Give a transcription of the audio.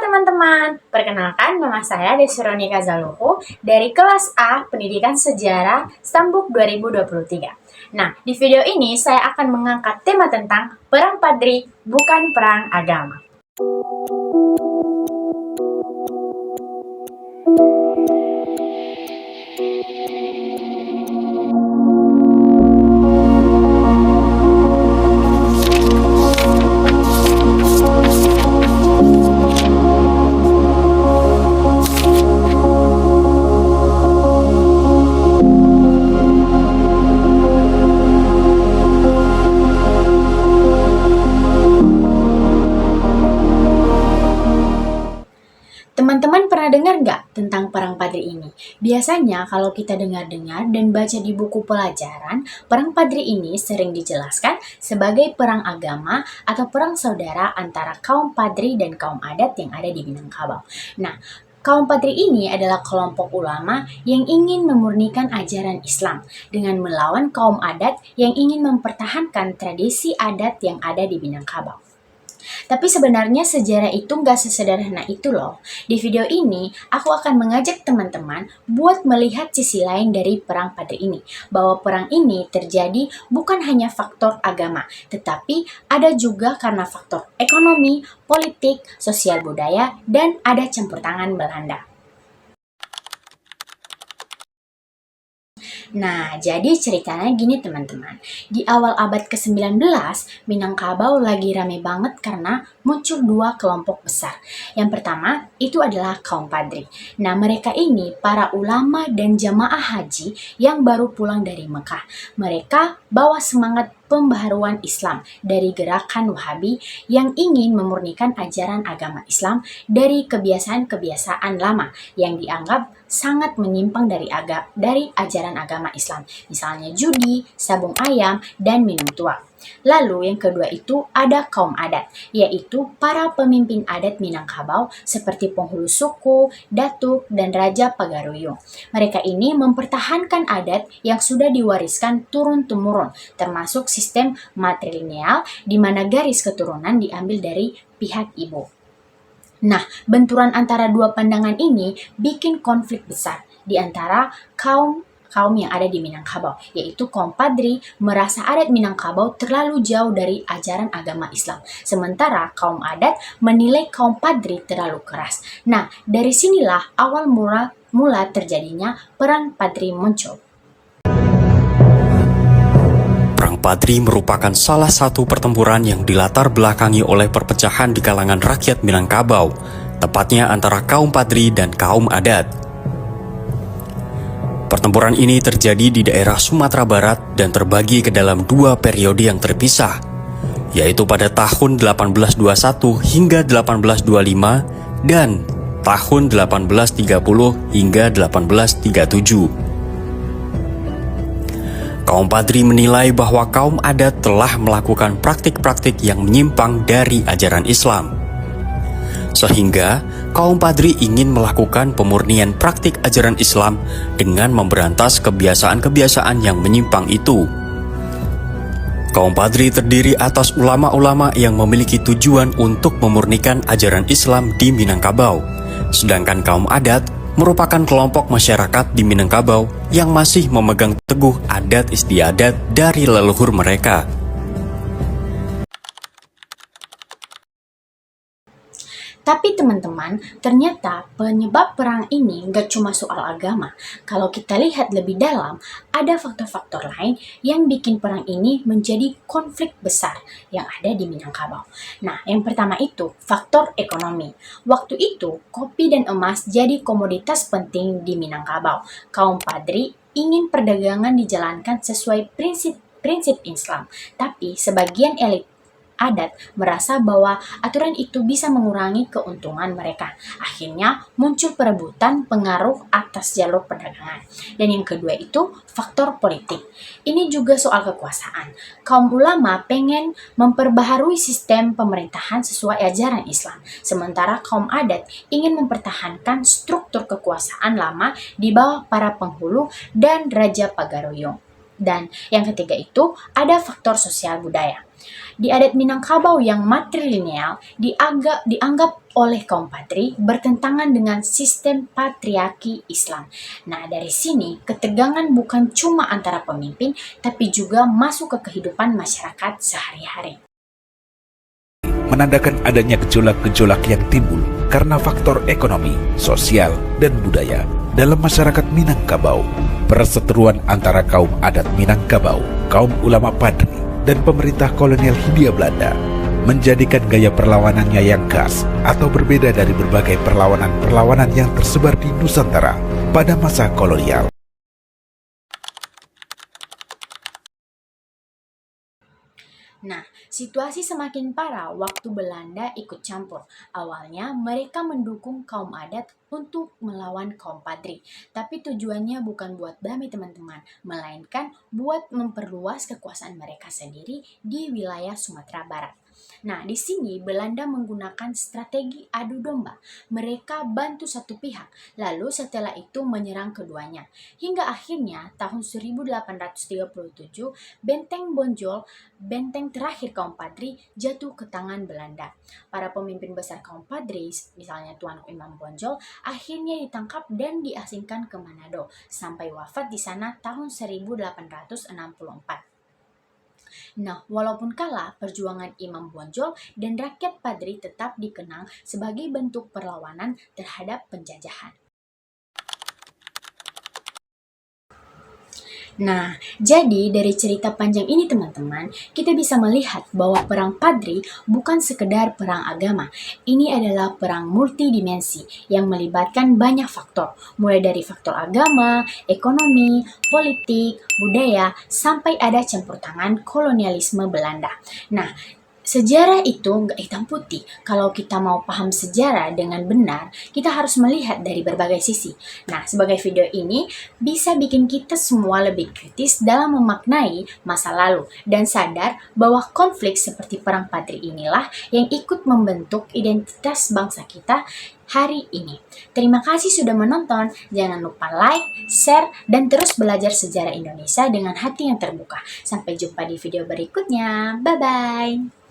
teman-teman, perkenalkan nama saya Desronika Zaluhu dari kelas A Pendidikan Sejarah Stambuk 2023. Nah, di video ini saya akan mengangkat tema tentang Perang Padri bukan perang agama. Teman-teman pernah dengar nggak tentang Perang Padri ini? Biasanya kalau kita dengar-dengar dan baca di buku pelajaran, Perang Padri ini sering dijelaskan sebagai perang agama atau perang saudara antara kaum Padri dan kaum adat yang ada di Minangkabau. Nah, kaum Padri ini adalah kelompok ulama yang ingin memurnikan ajaran Islam dengan melawan kaum adat yang ingin mempertahankan tradisi adat yang ada di Minangkabau. Tapi sebenarnya sejarah itu nggak sesederhana itu loh. Di video ini, aku akan mengajak teman-teman buat melihat sisi lain dari Perang Padri ini. Bahwa perang ini terjadi bukan hanya faktor agama, tetapi ada juga karena faktor ekonomi, politik, sosial budaya, dan ada campur tangan Belanda. Nah, jadi ceritanya gini teman-teman. Di awal abad ke-19, Minangkabau lagi rame banget karena muncul dua kelompok besar. Yang pertama, itu adalah kaum Padri. Nah, mereka ini para ulama dan jamaah haji yang baru pulang dari Mekah. Mereka bawa semangat pembaharuan Islam dari gerakan Wahabi yang ingin memurnikan ajaran agama Islam dari kebiasaan-kebiasaan lama yang dianggap sangat menyimpang dari ajaran agama Islam, misalnya judi, sabung ayam, dan minum tua. Lalu yang kedua itu ada kaum adat, yaitu para pemimpin adat Minangkabau seperti penghulu suku, datuk, dan raja Pagaruyung. Mereka ini mempertahankan adat yang sudah diwariskan turun-temurun, termasuk sistem matrilineal di mana garis keturunan diambil dari pihak ibu. Nah, benturan antara dua pandangan ini bikin konflik besar di antara kaum yang ada di Minangkabau, yaitu kaum Padri merasa adat Minangkabau terlalu jauh dari ajaran agama Islam, sementara kaum adat menilai kaum Padri terlalu keras. Nah, dari sinilah awal mula terjadinya Perang Padri muncul. Perang Padri merupakan salah satu pertempuran yang dilatar belakangi oleh perpecahan di kalangan rakyat Minangkabau, tepatnya antara kaum Padri dan kaum adat. Pertempuran ini terjadi di daerah Sumatera Barat dan terbagi ke dalam dua periode yang terpisah, yaitu pada tahun 1821 hingga 1825 dan tahun 1830 hingga 1837. Kaum Padri menilai bahwa kaum adat telah melakukan praktik-praktik yang menyimpang dari ajaran Islam. Sehingga kaum Padri ingin melakukan pemurnian praktik ajaran Islam dengan memberantas kebiasaan-kebiasaan yang menyimpang itu. Kaum Padri terdiri atas ulama-ulama yang memiliki tujuan untuk memurnikan ajaran Islam di Minangkabau, sedangkan kaum adat merupakan kelompok masyarakat di Minangkabau yang masih memegang teguh adat istiadat dari leluhur mereka. Tapi teman-teman, ternyata penyebab perang ini nggak cuma soal agama. Kalau kita lihat lebih dalam, ada faktor-faktor lain yang bikin perang ini menjadi konflik besar yang ada di Minangkabau. Nah, yang pertama itu faktor ekonomi. Waktu itu, kopi dan emas jadi komoditas penting di Minangkabau. Kaum Padri ingin perdagangan dijalankan sesuai prinsip Islam, tapi sebagian elit adat merasa bahwa aturan itu bisa mengurangi keuntungan mereka. Akhirnya muncul perebutan pengaruh atas jalur perdagangan. Dan yang kedua itu faktor politik. Ini juga soal kekuasaan. Kaum ulama pengen memperbaharui sistem pemerintahan sesuai ajaran Islam. Sementara kaum adat ingin mempertahankan struktur kekuasaan lama di bawah para penghulu dan Raja Pagaruyung. Dan yang ketiga itu ada faktor sosial budaya. Di adat Minangkabau yang matrilineal dianggap oleh kaum Padri bertentangan dengan sistem patriarki Islam. Nah, dari sini ketegangan bukan cuma antara pemimpin, tapi juga masuk ke kehidupan masyarakat sehari-hari. Menandakan adanya gejolak-gejolak yang timbul karena faktor ekonomi, sosial, dan budaya dalam masyarakat Minangkabau. Perseteruan antara kaum adat Minangkabau, kaum ulama Padri, dan pemerintah kolonial Hindia Belanda menjadikan gaya perlawanannya yang khas atau berbeda dari berbagai perlawanan-perlawanan yang tersebar di Nusantara pada masa kolonial. Nah, situasi semakin parah waktu Belanda ikut campur. Awalnya mereka mendukung kaum adat untuk melawan kaum Padri. Tapi tujuannya bukan buat damai teman-teman, melainkan buat memperluas kekuasaan mereka sendiri di wilayah Sumatera Barat. Nah, di sini Belanda menggunakan strategi adu domba. Mereka bantu satu pihak, lalu setelah itu menyerang keduanya. Hingga akhirnya tahun 1837, Benteng Bonjol, benteng terakhir kaum Padri, jatuh ke tangan Belanda. Para pemimpin besar kaum Padri, misalnya Tuanku Imam Bonjol, akhirnya ditangkap dan diasingkan ke Manado, sampai wafat di sana tahun 1864. Nah, walaupun kalah, perjuangan Imam Bonjol dan rakyat Padri tetap dikenang sebagai bentuk perlawanan terhadap penjajahan. Nah, jadi dari cerita panjang ini teman-teman, kita bisa melihat bahwa perang Padri bukan sekedar perang agama. Ini adalah perang multidimensi yang melibatkan banyak faktor, mulai dari faktor agama, ekonomi, politik, budaya, sampai ada campur tangan kolonialisme Belanda. Nah, sejarah itu nggak hitam putih. Kalau kita mau paham sejarah dengan benar, kita harus melihat dari berbagai sisi. Nah, sebagai video ini bisa bikin kita semua lebih kritis dalam memaknai masa lalu dan sadar bahwa konflik seperti Perang Padri inilah yang ikut membentuk identitas bangsa kita hari ini. Terima kasih sudah menonton. Jangan lupa like, share, dan terus belajar sejarah Indonesia dengan hati yang terbuka. Sampai jumpa di video berikutnya. Bye-bye.